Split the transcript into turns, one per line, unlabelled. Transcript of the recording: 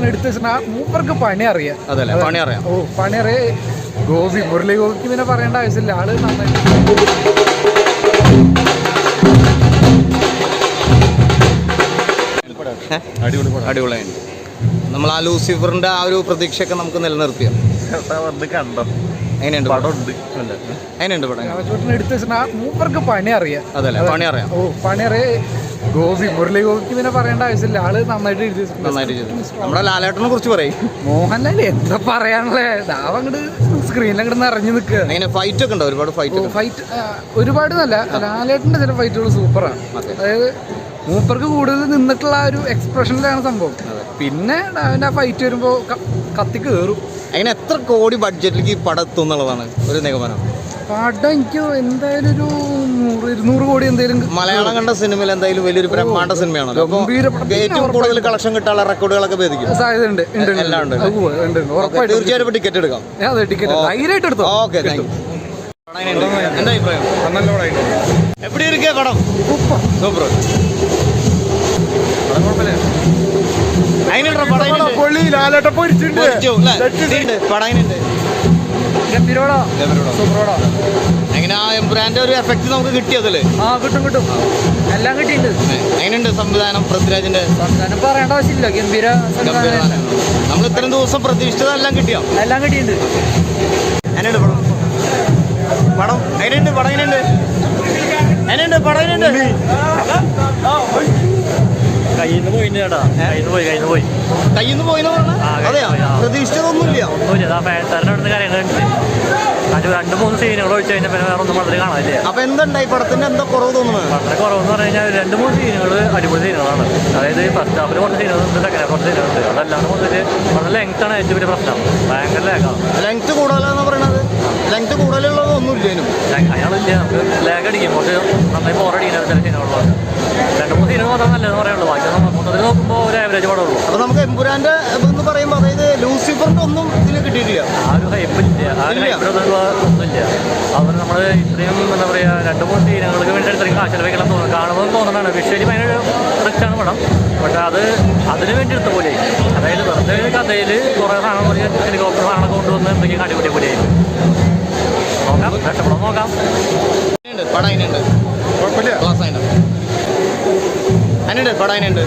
രാജേട്ടൻ എടുത്ത് വെച്ചാൽ മൂപ്പർക്ക് പണി അറിയാം.
അതല്ലേ, പണി അറിയാം.
ഓ, പണി അറിയാം. മുരളി ഗോപിക്ക് പിന്നെ പറയേണ്ട ആവശ്യമില്ല, ആള് നന്നായിട്ട്.
അടിപൊളിയാണ്. നമ്മൾ ആ ലൂസിഫറിന്റെ ആ ഒരു പ്രതീക്ഷയൊക്കെ നമുക്ക് നിലനിർത്തിയോ?
കണ്ടോ
എങ്ങനെയുണ്ട് പടം? എങ്ങനെയുണ്ട് പടം?
രാജേട്ടൻ എടുത്ത് വെച്ചാൽ മൂപ്പർക്ക് പണി അറിയാം.
അതല്ലേ, പണി അറിയാം.
ഓ, പണി അറിയാം. മുരളി ഗോപിക്ക് പിന്നെ പറയേണ്ട ആവശ്യമില്ല, ആള് നന്നായിട്ട് എഴുതി.
നമ്മുടെ ലാലേട്ടനെ കുറിച്ച് പറയും.
മോഹൻലാൽ എന്താ പറയാനുള്ളേ, ദാവ അങ്ങോട്ട് സ്ക്രീനിൽ നിറഞ്ഞു നിൽക്കുക.
അങ്ങനെ ഫൈറ്റ് ഒക്കെ ഉണ്ടോ? ഒരുപാട്
ഫൈറ്റ് ഒരുപാട് നല്ല. ലാലേട്ടന്റെ ചില ഫൈറ്റുകൾ സൂപ്പറാണ്. അതായത് മൂപ്പർക്ക് കൂടുതൽ നിന്നിട്ടുള്ള ആ ഒരു എക്സ്പ്രഷനിലാണ് സംഭവം. പിന്നെ അവൻ്റെ ആ ഫൈറ്റ് വരുമ്പോൾ കത്തി കയറും.
അങ്ങനെ എത്ര കോടി ബഡ്ജറ്റിലേക്ക് പടം എത്തും എന്നുള്ളതാണ് ഒരു നിഗമനം.
പടം എനിക്ക് എന്തായാലും ഒരു 100-200 കോടി എന്തായാലും.
മലയാളം കണ്ട സിനിമയിൽ എന്തായാലും വലിയൊരു ബ്രഹ്മാണ്ഡ സിനിമയാണല്ലോ. ഏറ്റവും കൂടുതൽ കളക്ഷൻ കിട്ടാനുള്ള റെക്കോർഡുകളൊക്കെ ഭേദിക്കും.
സാധ്യതയുണ്ട്.
തീർച്ചയായും ടിക്കറ്റ് എടുക്കാം.
അതെ, ടിക്കറ്റ് ധൈര്യമായിട്ട് എടുത്തു.
ഓക്കെ, എന്താ അഭിപ്രായം? എപ്പിടി ഇരിക്കേ പടം? സൂപ്പർ. എങ്ങനെ ആ എംപുരാന്റെ ഒരു എഫക്ട് നമുക്ക് കിട്ടിയതല്ലേ?
കിട്ടും. എല്ലാം കിട്ടിയിട്ടുണ്ട്.
എങ്ങനെയുണ്ട് സംവിധാനം? പൃഥ്വിരാജിന്റെ
പറയേണ്ട ആവശ്യമില്ല. ഗംഭീര.
നമ്മൾ ഇത്രയും ദിവസം പ്രതീക്ഷിച്ചതെല്ലാം കിട്ടിയോ?
എല്ലാം കിട്ടിയിട്ടുണ്ട്.
എങ്ങനെയുണ്ട് പടം? എങ്ങനെയുണ്ട് പടം? എങ്ങനെയുണ്ട് പടം?
കയ്യിൽ നിന്ന് പോയി.
അതെയാ, പ്രതീക്ഷിച്ചതൊന്നുമില്ല.
അത് 2-3 സീനുകൾ ഒഴിച്ച് കഴിഞ്ഞാൽ പിന്നെ വേറെ ഒന്നും വളരെ കാണാനില്ല.
അപ്പൊ എന്തുണ്ടായി പടത്തിന്റെ? എന്താ കുറവ് തോന്നുന്നത്?
വളരെ കുറവെന്ന് പറഞ്ഞു കഴിഞ്ഞാൽ 2-3 സീനുകൾ അടിപൊളി സീനുകളാണ്. അതായത് ഫസ്റ്റ് ഹാഫിൽ കുറച്ച് സീനുകളുണ്ട്, സെക്കൻഡ് ഹാഫ് കുറച്ച് സീനുകളുണ്ട്. അതല്ലാണ്ട് മുതൽ വളരെ ലെങ്ത്താണ് ഏറ്റവും വലിയ പ്രശ്നം. ഭയങ്കര ലാഗാണ്.
ലെങ്ത് കൂടുതലാണെന്ന് പറയണത്. ലെങ്ത് കൂടുതലുള്ളത് ഒന്നുമില്ലേനും
അയാളില്ല. നമുക്ക് ലാഗ് അടിക്കും, കുറച്ച് നന്നായി ബോറടിക്കുന്ന ചില സീനുകളുള്ളത്. 2-3 സീനുകൾ മാത്രം നല്ലതെന്ന് പറയുള്ളൂ. ബാക്കി മൊത്തത്തിൽ നോക്കുമ്പോൾ ഒരു ആവറേജ് പടമുള്ളൂ.
അപ്പൊ നമുക്ക് എംപുരാന്റെ എന്ന് പറയുമ്പോൾ അതായത് ലൂസിഫറിന്റെ ഒന്നും ഇതിൽ കിട്ടിയിട്ടില്ല.
ആ ഒരു ഹൈപ്പില്ല, ആ ഒരു ഹൈപ്പിലൊന്നുമില്ല. അതുപോലെ നമ്മൾ ഇത്രയും എന്താ പറയുക 2-3 സീനുകൾക്ക് വേണ്ടി ഇത്രയും കാശ് ചെലവഴിക്കണം തോന്നുന്നു. കാണുമ്പോൾ തോന്നണതാണ് വിഷ്വലി ഭയങ്കര റിച്ചാണ് പടം. പക്ഷെ അതിന് വേണ്ടി എടുത്ത പോലെ, അതായത് വെറുതെ കഥയിൽ കുറേ സാധനം പോലെ ഹെലികോപ്റ്റർ സാധനമൊക്കെ കൊണ്ടുവന്ന് എന്തെങ്കിലും അടിപൊളി പോലെയായിരുന്നു. നോക്കാം, രക്ഷപ്പെടാൻ നോക്കാം.
പടം അതിനുണ്ട്, കുഴപ്പമില്ല. ക്ലാസ് അതിനുണ്ട്. അതിനുണ്ട് പടം അതിനുണ്ട്.